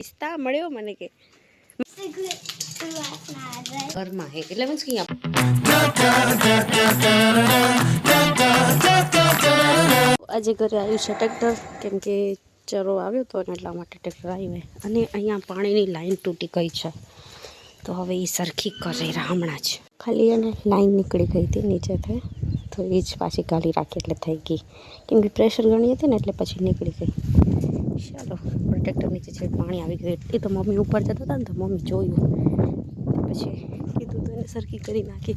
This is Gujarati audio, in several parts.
પિસ્તા મળ્યો મને કે ઘરમાં હે એટલે મીન્સ કે આજે ઘરે આવ્યું છે ટ્રેક્ટર કેમ કે ચરો આવ્યો હતો ને એટલા માટે ટ્રેક્ટર આવ્યું અને અહીંયા પાણીની લાઈન તૂટી ગઈ છે તો હવે એ સરખી કરે હમણાં જ ખાલી એને લાઈન નીકળી ગઈ હતી નીચેથી તો એ જ પાછી ગાળી રાખી એટલે થઈ ગઈ કેમ કે પ્રેશર ઘણી હતી ને એટલે પછી નીકળી ગઈ ચાલો ટ્રેક્ટર નીચે છે પાણી આવી ગયું એ તો મમ્મી ઉપર જતા હતા ને તો મમ્મી જોયું પછી કીધું તો એને સરખી કરી નાખી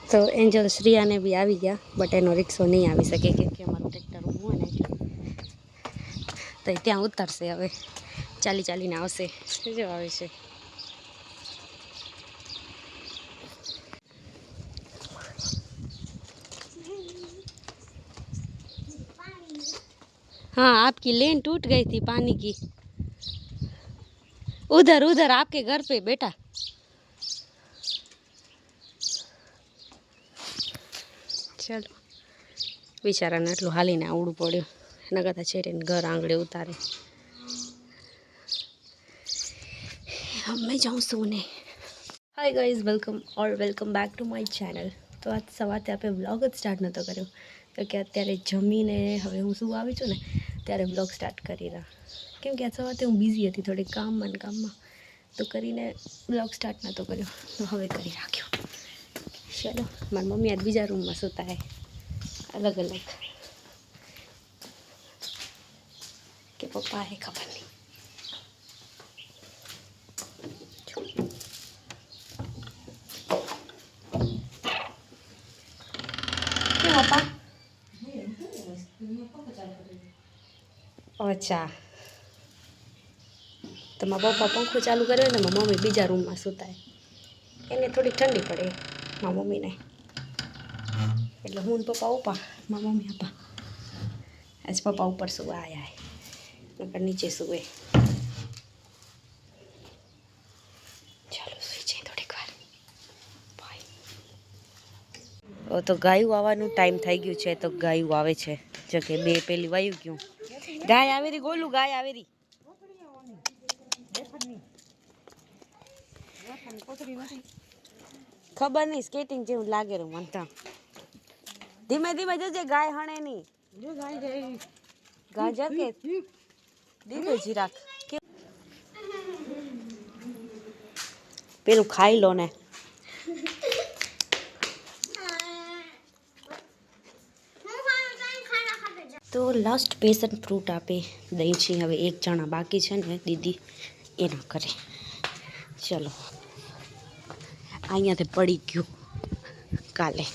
તો એન્જલ શ્રીયાને બી આવી ગયા બટ એનો રિક્ષો નહીં આવી શકે કેમ કે અમારું ટ્રેક્ટર ઊભું હોય ને એટલે તો એ ત્યાં ઉતરશે હવે ચાલીને આવશે જો આવે છે हाँ आपकी लेन टूट गई थी पानी की उधर आपके घर पे बेटा चलो बिचाराने એટલું હાલીને આવડું પડ્યું એના કરતાં છેરીને ઘર આંગળે ઉતારે मैं जाऊँ सोने hi guys welcome back to my channel तो आज સવારથી આપણે વ્લોગ જ સ્ટાર્ટ નહોતો કર્યો તો કે અત્યારે જમીને હવે હું શું આવી છું ને ત્યારે વ્લોગ સ્ટાર્ટ કરી રહ્યા કેમ કે આજ સવારથી હું બિઝી હતી થોડી કામમાં તો કરીને વ્લોગ સ્ટાર્ટ નહોતો કર્યો તો હવે કરી રાખ્યો ચલો મારી મમ્મી આજ બીજા રૂમમાં સૂતા હે અલગ કે પપ્પા હે ખબર નહીં પપ્પા અચ્છા તો મારા પપ્પા પંખો ચાલુ કર્યો ને મારા મમ્મી બીજા રૂમમાં સૂતા એને થોડીક ઠંડી પડે મારા મમ્મીને એટલે હું પપ્પા ઉપા મારા મમ્મી આપા આજ પપ્પા ઉપર સુવા આવ્યા નકર નીચે સુવે ચાલો સુઈ જાય થોડીક વાર બાય તો ગાયું આવવાનું ટાઈમ થઈ ગયું છે તો ગાયું આવે છે જો કે બે પેલી વાયું ગયું ગાય આવેરી ગોલું ગાય આવેરી ખબર નહીં સ્કેટિંગ જેવું લાગે રું મને તો ધીમે જજે ગાય હણે નહીં ગાજર કે દીધો જીરાક પેલું ખાઈ લો ને તો લાસ્ટ પેશન ફ્રૂટ આપે દહીં છે હવે એક જણા બાકી છે ને દીદી એના કરે ચલો અહીંયાથી પડી ગયું કાલે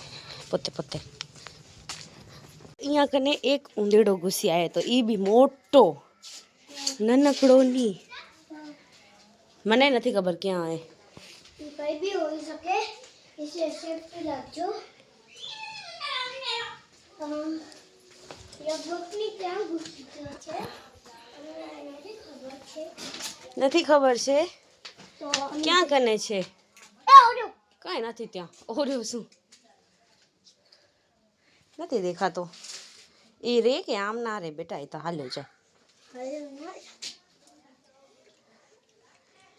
પોતે અહીંયા કને એક ઊંધેડો ઘૂસી આવ્યો તો એ બી મોટો નાનકડો નહીં મને નથી ખબર ક્યાં આવે કઈ બી હોઈ શકે इसे सेफ्टी રાખજો ये भूતની ક્યાં ઘૂસી ગઈ છે નથી ખબર છે તો ક્યાં કને છે કાંઈ નથી ત્યાં ઓર્યો શું નથી દેખાતો એ રે કે આમ ના રે બેટા એ તો હાલ્યો છે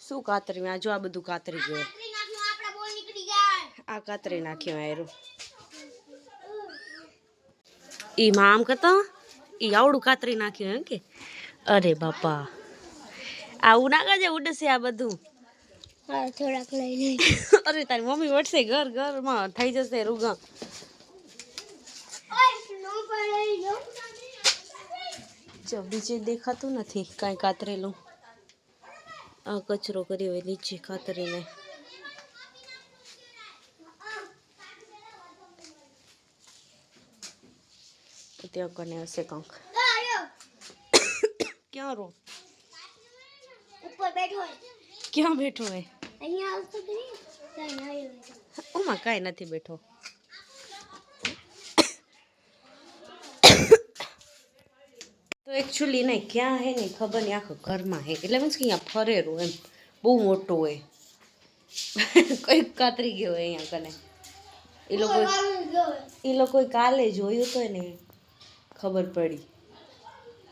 શું કાતરી આ જો આ બધું કાતરી ગયું આ કાતરી નાખ્યું આયરું ઈ માં આમ કરતા ઈ આવડું કાતરી નાખ્યું એમ કે અરે બાપા આવું ના કરજે ઉડશે આ બધું હા થોડાક લઈ લે અરે તારી મમ્મી વટશે ઘરમાં થઈ જશે રૂગા જો બીજે દેખાતું નથી કાંઈ કાતરેલું આ કચરો કર્યો હોય નીચે કાતરીને ત્યાં કને હશે કંક ક્યાં રો ઉપર બેઠો હોય ક્યાં બેઠો હોય અહીંયા આવતો નહીં કાઈ આવ્યો ઓમાં કાંઈ નથી બેઠો તો એકચ્યુઅલી નહીં ક્યાં હે ને ખબર નહીં આખો ઘરમાં હે એટલે મીન્સ કે અહીંયા ફરેરું એમ બહુ મોટું હોય કંઈક કાતરી ગયો હોય અહીંયા કને એ લોકોએ કાલે જોયું તો ને ખબર પડી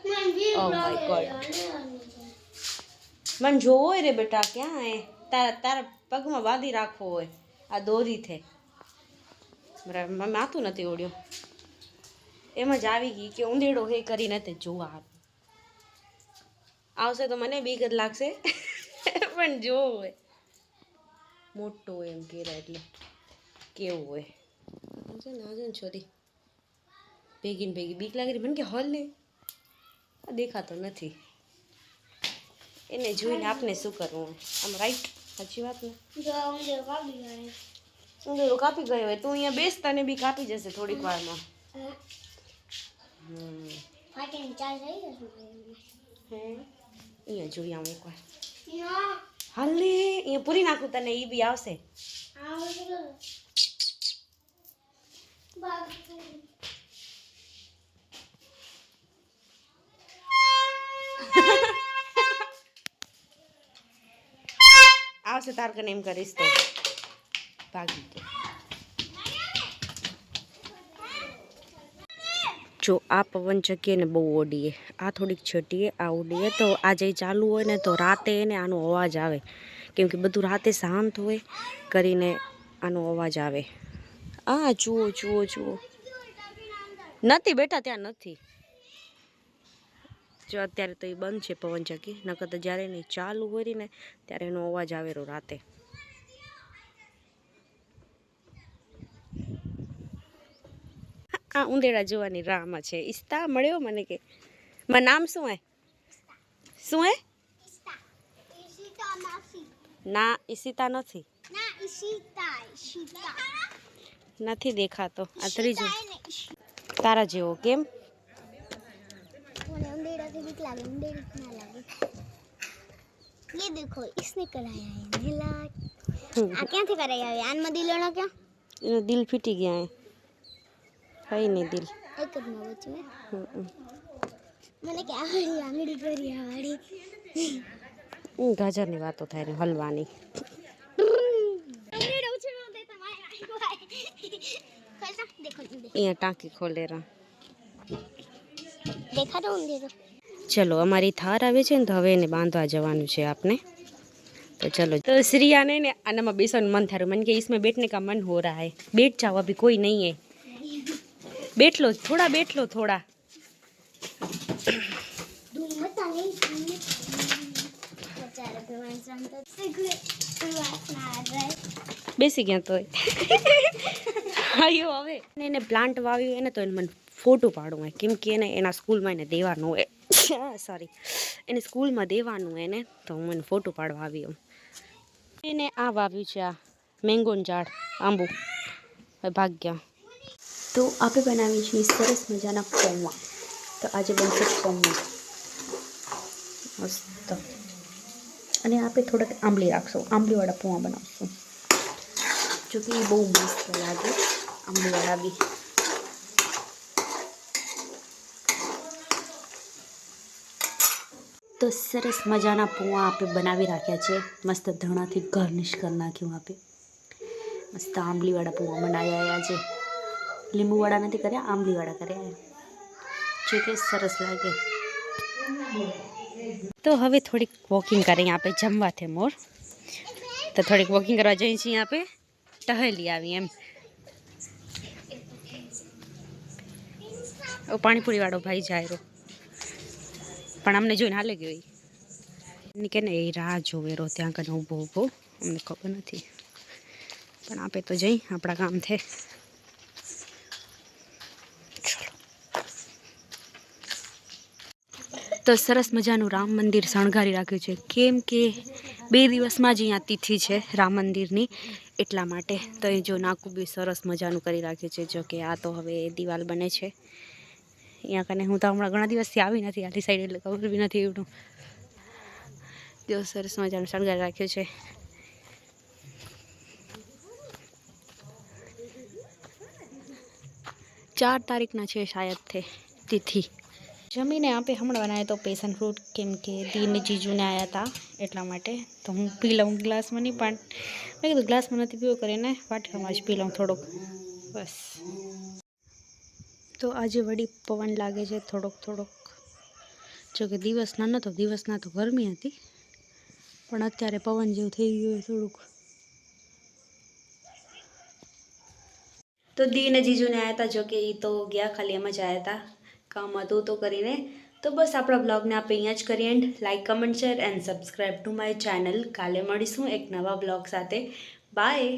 Oh my God. મને જોવો હોય રે બેટા, ક્યાં હે? તારા પગમાં બાંધી રાખવો હોય આ દોરીથી. બરાબર, મને માથું નથી ઓળ્યું. એમ જ આવી ગઈ કે ઊંધેડો હે કરીને તે જોવા આવશે તો મને બીક જ લાગશે. પણ જોવો હોય મોટો હોય એમ કેરા એટલે કેવું હોય છે ને. આજે ને છોરી ભેગી ને ભેગી બીક લાગી મને કે હલ ને દેખાતો નથી. એને જોઈને આપને શું કરવું? આમ રાઈટ, સાચી વાત ને. ઊંધેડો કાપી ગયો હોય તું અહીંયા બેસતા ને બી કાપી જશે થોડીક વારમાં. અહીંયા જોઈ આવું એકવાર. હાલ ને અહીંયા પૂરી નાખું તને એ બી આવશે. આવશે તાર કને એમ કરીશ તો ભાગી તો. જો આ પવન ચક્કીએ ને બહુ ઓડીએ, આ થોડીક છટીએ, આ ઉડીએ. તો આ જે ચાલુ હોય ને તો રાતે એને આનો અવાજ આવે, કેમ કે બધું રાતે શાંત હોય કરીને આનો અવાજ આવે. આ જુઓ જુઓ જુઓ, નથી બેટા ત્યાં નથી. જો અત્યારે તો એ બંધ છે પવન ચક્કી, નકર તો જ્યારે એની ચાલુ હોય ને ત્યારે એનો અવાજ આવેલો રાતે. આ ઉંદેડા જોવાની રાહમાં છે. ઈસ્તા મળ્યો મને કે મારું નામ શું હે? શું હે? ના ઈશિતા નથી. નથી દેખાતો. આ ત્રીજો તારા જેવો. કેમ? ये देखो इसने कराया है नीला। आ क्या थे कराया है आन में दिल ना क्या? એનો દિલ ફીટી ગયા હે. કઈ નહીં દિલ. एक करना बच्चे मैंने क्या करी आंगड़ी करी आड़ी ગાજરની વાતો થાય ને હલવાની. અહીંયા ટાંકી ખોલે રા. देखा तो उंदेरो. चलो हमारी थार आवे છે ને તો હવે એને બાંધવા जवानू છે आपने. तो चलो तो श्रिया ने आना में बेसन मन थारू मन के इसमें बैठने का मन हो रहा है. बैठ जाओ अभी कोई नहीं है. बैठ लो थोड़ा, बैठ लो थोड़ा. બેસી ગયા તો આયો હવે એને પ્લાન્ટ વાવ્યું એને તો એને મને ફોટો પાડવું હોય, કેમ કે એને એના સ્કૂલમાં એને દેવાનું હોય. સોરી, એને સ્કૂલમાં દેવાનું હોય ને તો હું એને ફોટો પાડવા આવી. એને આ વાવ્યું છે આ મેંગોનું ઝાડ, આંબુ. ભાગ્યા તો આપણે બનાવી છીએ સરસ મજાના પૌવા. તો આજે બનશે પૌવા મસ્ત. અને આપણે થોડાક આંબલી રાખશું, આંબલીવાળા પૌવા બનાવશું. જો કે એ બહુ મસ્ત લાગે આંબલીવાળા બી. તો સરસ મજાના પૌવા આપણે બનાવી રાખ્યા છે. મસ્ત ધણાથી ગાર્નિશ કરી નાખ્યું. આપણે મસ્ત આંબલીવાળા પૌવા બનાવ્યા આજે. લીંબુવાળા નથી કર્યા, આંબલીવાળા કર્યા. જો કે સરસ લાગે. તો હવે થોડીક વોકિંગ કરીએ આપણે, જમવાથી મોર. તો થોડીક વોકિંગ કરવા જઈએ છીએ આપણે, ટહેલી આવી એમ. પાણીપુરીવાળો ભાઈ જાય પણ અમને જોઈને હાલે ગયો. એની કે ને એ રાહ જોવે રો ત્યાં કને ઊભો ઊભો. અમને ખબર નથી પણ આપે તો જઈ આપણા કામ થાય. તો સરસ મજાનું રામ મંદિર શણગારી રાખ્યું છે, કેમ કે 2 દિવસમાં જ અહીંયા તિથિ છે રામ મંદિરની, એટલા માટે. તો એ જો નાકું બી સરસ મજાનું કરી રાખ્યું છે. જો કે આ તો હવે દિવાલ બને છે અહીંયા કને. હું તો હમણાં ઘણા દિવસથી આવી નથી આલી સાઈડ, એટલે ખબર બી નથી એવું. જો સરસ મજાનું શણગારી રાખ્યું છે. ચાર તારીખના છે શાયદથી તિથિ. જમીને આપે હમણાં બનાવ્યા તો પેશન ફ્રૂટ, કેમ કે દીને જીજુને આવ્યા હતા એટલા માટે. તો હું પી લઉં ગ્લાસમાં, નહીં પણ મેં કીધું ગ્લાસમાં નથી પીવો કરીને વાટકામાં જ પી લઉં થોડોક બસ. તો આજે વળી પવન લાગે છે થોડોક થોડોક. જોકે દિવસના નહોતો, દિવસના તો ગરમી હતી, પણ અત્યારે પવન જેવું થઈ ગયું હોય થોડુંક. તો દીને જીજુને આવ્યા હતા, જોકે એ તો ગયા ખાલી એમ જ આવ્યા હતા કામ હતું તો કરીને. તો બસ આપણા બ્લોગને આપણે અહીંયા જ કરીએ and. Like, comment, share and subscribe to my channel. કાલે મળીશું એક નવા બ્લોગ સાથે. બાય.